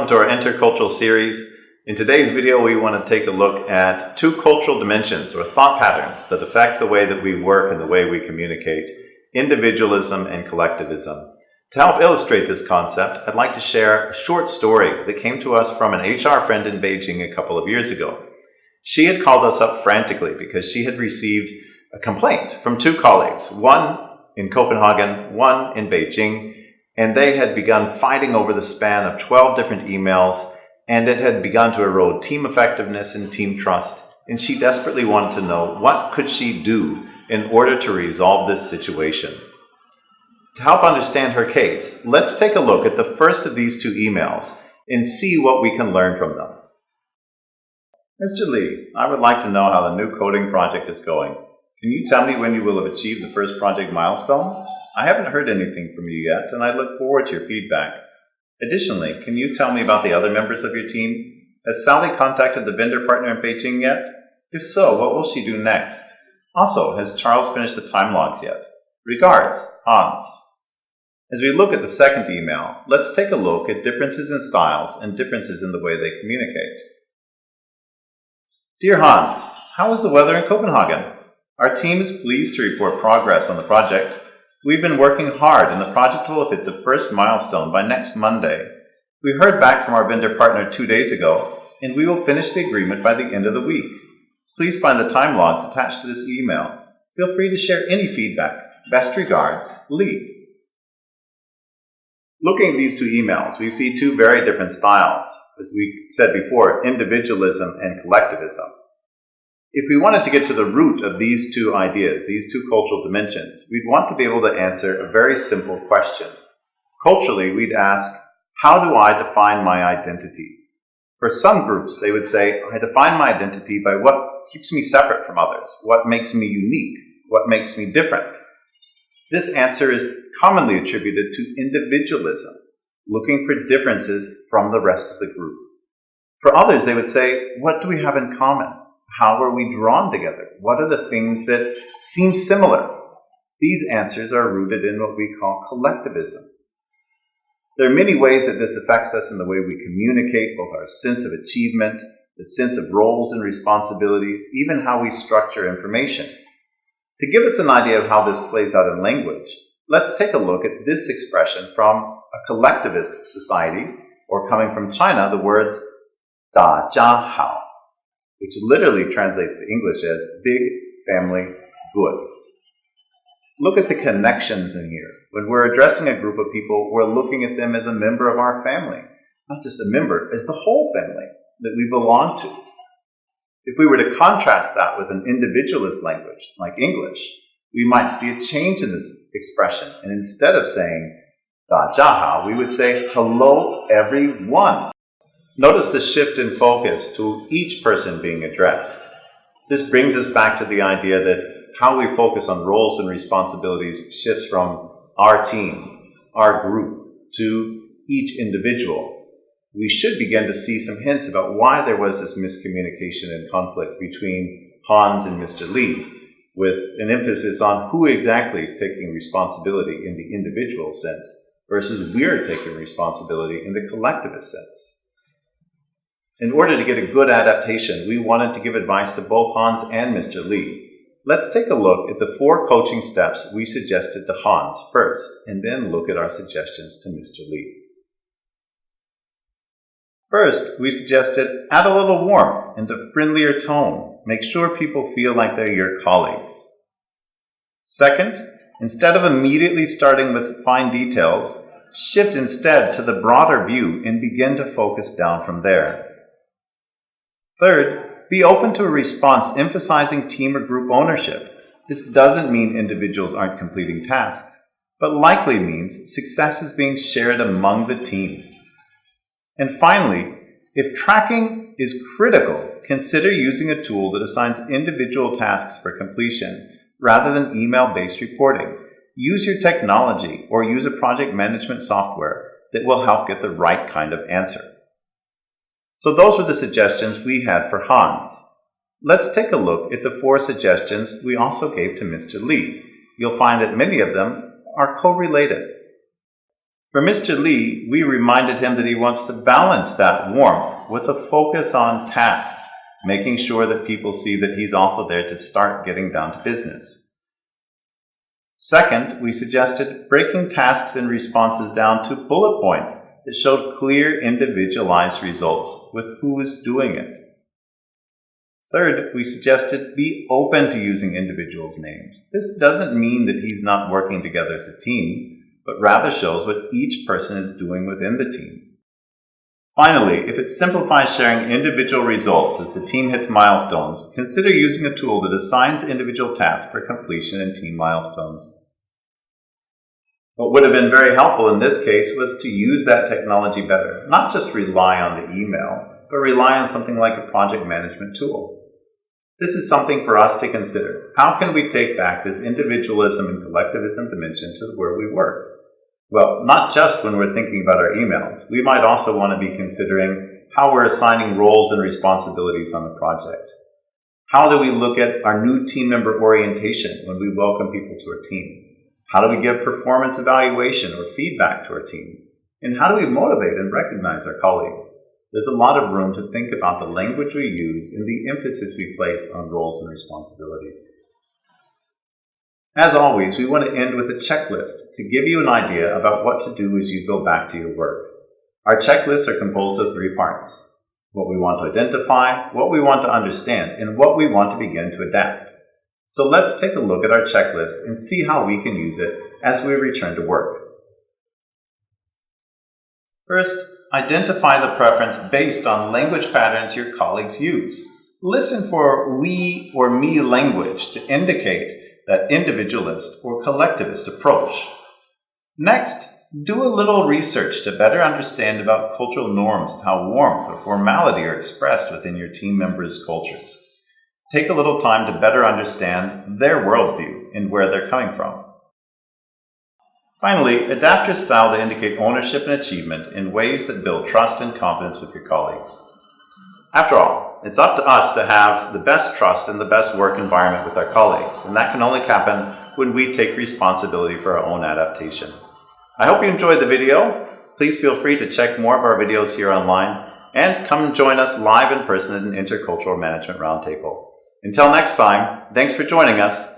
welcome to our intercultural series. In today's video, we want to take a look at two cultural dimensions or thought patterns that affect the way that we work and the way we communicate: individualism and collectivism. To help illustrate this concept, I'd like to share a short story that came to us from an HR friend in Beijing a couple of years ago. She had called us up frantically because she had received a complaint from two colleagues, one in Copenhagen, one in Beijing, and they had begun fighting over the span of 12 different emails, and it had begun to erode team effectiveness and team trust, and she desperately wanted to know what could she do in order to resolve this situation. To help understand her case, let's take a look at the first of these two emails and see what we can learn from them. Mr. Lee, I would like to know how the new coding project is going. Can you tell me when you will have achieved the first project milestone? I haven't heard anything from you yet, and I look forward to your feedback. Additionally, can you tell me about the other members of your team? Has Sally contacted the vendor partner in Beijing yet? If so, what will she do next? Also, has Charles finished the time logs yet? Regards, Hans. As we look at the second email, let's take a look at differences in styles and differences in the way they communicate. Dear Hans, how is the weather in Copenhagen? Our team is pleased to report progress on the project. We've been working hard and the project will hit the first milestone by next Monday. We heard back from our vendor partner 2 days ago, and we will finish the agreement by the end of the week. Please find the time logs attached to this email. Feel free to share any feedback. Best regards, Lee. Looking at these two emails, we see two very different styles. As we said before, individualism and collectivism. If we wanted to get to the root of these two ideas, these two cultural dimensions, we'd want to be able to answer a very simple question. Culturally, we'd ask, how do I define my identity? For some groups, they would say, I define my identity by what keeps me separate from others, what makes me unique, what makes me different. This answer is commonly attributed to individualism, looking for differences from the rest of the group. For others, they would say, what do we have in common? How are we drawn together? What are the things that seem similar? These answers are rooted in what we call collectivism. There are many ways that this affects us in the way we communicate, both our sense of achievement, the sense of roles and responsibilities, even how we structure information. To give us an idea of how this plays out in language, let's take a look at this expression from a collectivist society, or coming from China, the words 大家好, which literally translates to English as big, family, good. Look at the connections in here. When we're addressing a group of people, we're looking at them as a member of our family. Not just a member, as the whole family that we belong to. If we were to contrast that with an individualist language, like English, we might see a change in this expression. And instead of saying 大家好, we would say hello everyone. Notice the shift in focus to each person being addressed. This brings us back to the idea that how we focus on roles and responsibilities shifts from our team, our group, to each individual. We should begin to see some hints about why there was this miscommunication and conflict between Hans and Mr. Lee, with an emphasis on who exactly is taking responsibility in the individual sense versus we're taking responsibility in the collectivist sense. In order to get a good adaptation, we wanted to give advice to both Hans and Mr. Lee. Let's take a look at the 4 coaching steps we suggested to Hans first, and then look at our suggestions to Mr. Lee. First, we suggested add a little warmth and a friendlier tone. Make sure people feel like they're your colleagues. Second, instead of immediately starting with fine details, shift instead to the broader view and begin to focus down from there. Third, be open to a response emphasizing team or group ownership. This doesn't mean individuals aren't completing tasks, but likely means success is being shared among the team. And finally, if tracking is critical, consider using a tool that assigns individual tasks for completion rather than email-based reporting. Use your technology or use a project management software that will help get the right kind of answer. So those were the suggestions we had for Hans. Let's take a look at the 4 suggestions we also gave to Mr. Lee. You'll find that many of them are co-related. For Mr. Lee, we reminded him that he wants to balance that warmth with a focus on tasks, making sure that people see that he's also there to start getting down to business. Second, we suggested breaking tasks and responses down to bullet points that showed clear individualized results with who is doing it. Third, we suggested be open to using individuals' names. This doesn't mean that he's not working together as a team, but rather shows what each person is doing within the team. Finally, if it simplifies sharing individual results as the team hits milestones, consider using a tool that assigns individual tasks for completion and team milestones. What would have been very helpful in this case was to use that technology better, not just rely on the email, but rely on something like a project management tool. This is something for us to consider. How can we take back this individualism and collectivism dimension to where we work? Well, not just when we're thinking about our emails. We might also want to be considering how we're assigning roles and responsibilities on the project. How do we look at our new team member orientation when we welcome people to our team? How do we give performance evaluation or feedback to our team? And how do we motivate and recognize our colleagues? There's a lot of room to think about the language we use and the emphasis we place on roles and responsibilities. As always, we want to end with a checklist to give you an idea about what to do as you go back to your work. Our checklists are composed of 3 parts: what we want to identify, what we want to understand, and what we want to begin to adapt. So let's take a look at our checklist and see how we can use it as we return to work. First, identify the preference based on language patterns your colleagues use. Listen for we or me language to indicate that individualist or collectivist approach. Next, do a little research to better understand about cultural norms and how warmth or formality are expressed within your team members' cultures. Take a little time to better understand their worldview and where they're coming from. Finally, adapt your style to indicate ownership and achievement in ways that build trust and confidence with your colleagues. After all, it's up to us to have the best trust and the best work environment with our colleagues, and that can only happen when we take responsibility for our own adaptation. I hope you enjoyed the video. Please feel free to check more of our videos here online, and come and join us live in person at an Intercultural Management Roundtable. Until next time, thanks for joining us.